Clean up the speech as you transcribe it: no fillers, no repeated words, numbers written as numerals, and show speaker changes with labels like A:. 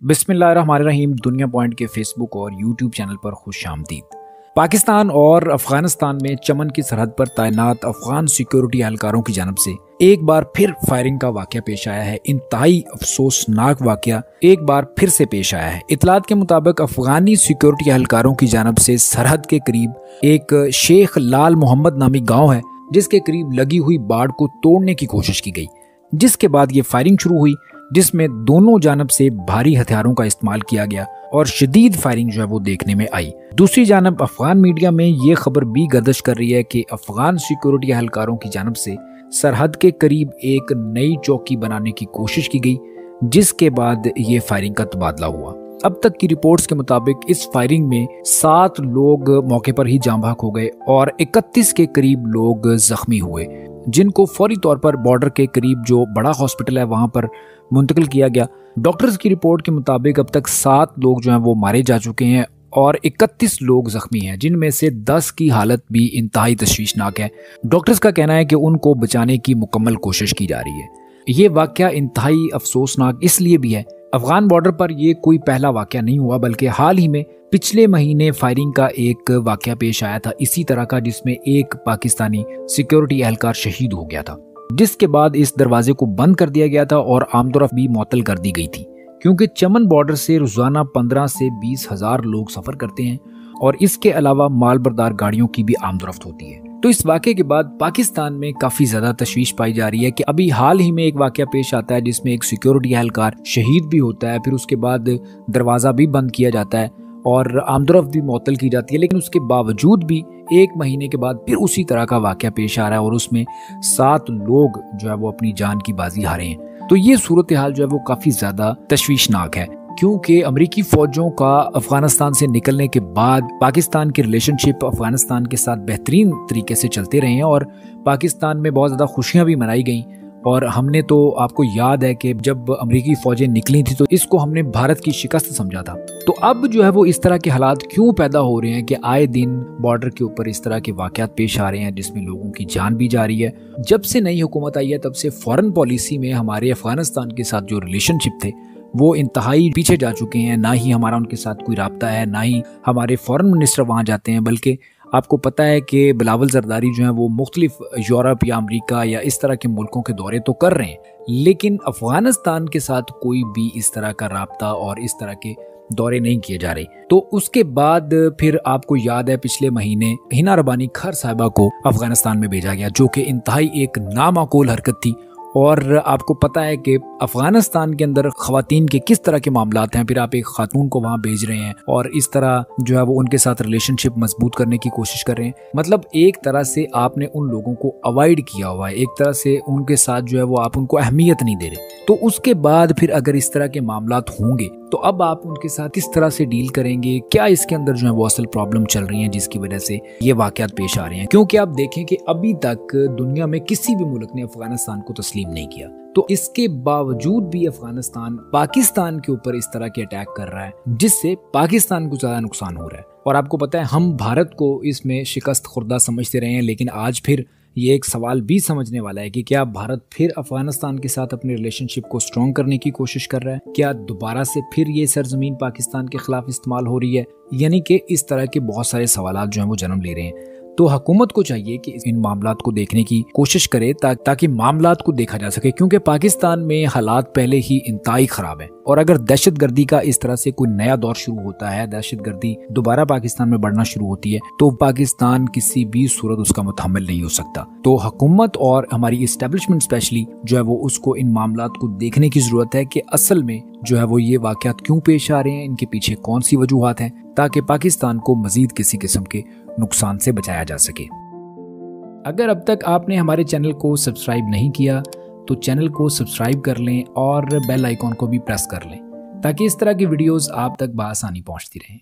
A: बिस्मिल्लाहिर्रहमानिर्रहीम। दुनिया पॉइंट के फेसबुक और यूट्यूब चैनल पर खुशामदीद। पाकिस्तान और अफगानिस्तान में चमन की सरहद पर तैनात अफगान सिक्योरिटी एहलकारों की जानब से एक बार फिर फायरिंग का वाकया पेश आया है। इंतहाई अफसोसनाक वाकया एक बार फिर से पेश आया है। इतलात के मुताबिक अफगानी सिक्योरिटी एहलकारों की जानब से सरहद के करीब एक शेख लाल मोहम्मद नामी गाँव है, जिसके करीब लगी हुई बाड़ को तोड़ने की कोशिश की गई, जिसके बाद ये फायरिंग शुरू हुई, जिसमें दोनों जानब से भारी हथियारों का इस्तेमाल किया गया और शदीद फायरिंग जो है वो देखने में आई। दूसरी जानब अफगान मीडिया में ये खबर भी गर्दिश कर रही है कि अफगान सिक्योरिटी एहलकारों की जानब से सरहद के करीब एक नई चौकी बनाने की कोशिश की गई, जिसके बाद ये फायरिंग का तबादला हुआ। अब तक की रिपोर्ट्स के मुताबिक इस फायरिंग में 7 लोग मौके पर ही जाँ बहक हो गए और 31 के करीब लोग जख्मी हुए, जिनको फौरी तौर पर बॉर्डर के करीब जो बड़ा हॉस्पिटल है वहां पर मुंतकिल किया गया। डॉक्टर्स की रिपोर्ट के मुताबिक अब तक 7 लोग जो हैं वो मारे जा चुके हैं और 31 लोग जख्मी हैं, जिनमें से 10 की हालत भी इंतहाई तशवीशनाक है। डॉक्टर्स का कहना है कि उनको बचाने की मुकम्मल कोशिश की जा रही है। ये वाकया इंतहाई अफसोसनाक इसलिए भी है, अफगान बॉर्डर पर यह कोई पहला वाकया नहीं हुआ, बल्कि हाल ही में पिछले महीने फायरिंग का एक वाकया पेश आया था इसी तरह का, जिसमें एक पाकिस्तानी सिक्योरिटी एहलकार शहीद हो गया था, जिसके बाद इस दरवाजे को बंद कर दिया गया था और आमदोरफ्त भी मुअत्तल कर दी गई थी, क्योंकि चमन बॉर्डर से रोजाना 15 से 20 हजार लोग सफर करते हैं और इसके अलावा माल बरदार गाड़ियों की भी आमदोरफ्त होती है। तो इस वाक़े के बाद पाकिस्तान में काफी ज्यादा तशवीश पाई जा रही है कि अभी हाल ही में एक वाकया पेश आता है जिसमें एक सिक्योरिटी एहलकार शहीद भी होता है, फिर उसके बाद दरवाजा भी बंद किया जाता है और आमदोरफ्त भी मुअत्तल की जाती है, लेकिन उसके बावजूद भी 1 महीने के बाद फिर उसी तरह का वाकया पेश आ रहा है और उसमें 7 लोग जो है वो अपनी जान की बाजी हारे हैं। तो ये सूरत हाल जो है वो काफी ज्यादा तशवीशनाक है, क्योंकि अमेरिकी फौजों का अफगानिस्तान से निकलने के बाद पाकिस्तान की रिलेशनशिप अफगानिस्तान के साथ बेहतरीन तरीके से चलते रहे हैं और पाकिस्तान में बहुत ज़्यादा खुशियां भी मनाई गई। और हमने तो आपको याद है कि जब अमेरिकी फौजें निकली थी तो इसको हमने भारत की शिकस्त समझा था। तो अब जो है वो इस तरह के हालात क्यों पैदा हो रहे हैं कि आए दिन बॉर्डर के ऊपर इस तरह के वाकयात पेश आ रहे हैं जिसमें लोगों की जान भी जा रही है। जब से नई हुकूमत आई है तब से फॉरेन पॉलिसी में हमारे अफगानिस्तान के साथ जो रिलेशनशिप थे वो इंतहाई पीछे जा चुके हैं। ना ही हमारा उनके साथ कोई राब्ता है, ना ही हमारे फॉरेन मिनिस्टर वहाँ जाते हैं, बल्कि आपको पता है कि बिलावल जरदारी जो है वो मुख्तलिफ यूरोप या अमेरिका या इस तरह के मुल्कों के दौरे तो कर रहे हैं, लेकिन अफगानिस्तान के साथ कोई भी इस तरह का राब्ता और इस तरह के दौरे नहीं किए जा रहे। तो उसके बाद फिर आपको याद है पिछले महीने हिना रबानी खर साहिबा को अफगानिस्तान में भेजा गया, जो कि इंतहाई एक नामाकूल हरकत थी। और आपको पता है कि अफगानिस्तान के अंदर ख़वातीन के किस तरह के मामलात हैं, फिर आप एक खातून को वहाँ भेज रहे हैं और इस तरह जो है वो उनके साथ रिलेशनशिप मजबूत करने की कोशिश कर रहे हैं। मतलब एक तरह से आपने उन लोगों को अवॉइड किया हुआ है, एक तरह से उनके साथ जो है वो आप उनको अहमियत नहीं दे रहे। तो उसके बाद फिर अगर इस तरह के मामलात होंगे तो अब आप उनके साथ किस तरह से डील करेंगे? क्या इसके अंदर जो है वो असल प्रॉब्लम चल रही है जिसकी वजह से ये वाकयात पेश आ रहे हैं? क्योंकि आप देखें कि अभी तक दुनिया में किसी भी मुल्क ने अफगानिस्तान को तस्लीम नहीं किया, तो इसके बावजूद भी अफगानिस्तान पाकिस्तान के ऊपर इस तरह के अटैक कर रहा है, जिससे पाकिस्तान को ज्यादा नुकसान हो रहा है। और आपको पता है हम भारत को इसमें शिकस्त खुर्दा समझते रहे हैं, लेकिन आज फिर ये एक सवाल भी समझने वाला है कि क्या भारत फिर अफगानिस्तान के साथ अपने रिलेशनशिप को स्ट्रॉन्ग करने की कोशिश कर रहा है? क्या दोबारा से फिर ये सरजमीन पाकिस्तान के खिलाफ इस्तेमाल हो रही है? यानी कि इस तरह के बहुत सारे सवालात जो हैं वो जन्म ले रहे हैं। तो हुकूमत को चाहिए कि इन मामलात को देखने की कोशिश करे ताकि मामलात को देखा जा सके, क्योंकि पाकिस्तान में हालात पहले ही इंतहाई खराब है। और अगर दहशतगर्दी का इस तरह से कोई नया दौर शुरू होता है, दहशतगर्दी दोबारा पाकिस्तान में बढ़ना शुरू होती है, तो पाकिस्तान किसी भी सूरत उसका मुतहम्मिल नहीं हो सकता। तो हुकूमत और हमारी इस्टेब्लिशमेंट स्पेशली जो है वो उसको इन मामलात को देखने की जरूरत है कि असल में जो है वो ये वाकयात क्यों पेश आ रहे हैं, इनके पीछे कौन सी वजूहात हैं, ताकि पाकिस्तान को मजीद किसी किस्म के नुकसान से बचाया जा सके। अगर अब तक आपने हमारे चैनल को सब्सक्राइब नहीं किया तो चैनल को सब्सक्राइब कर लें और बेल आइकॉन को भी प्रेस कर लें, ताकि इस तरह की वीडियोस आप तक बआसानी पहुंचती रहें।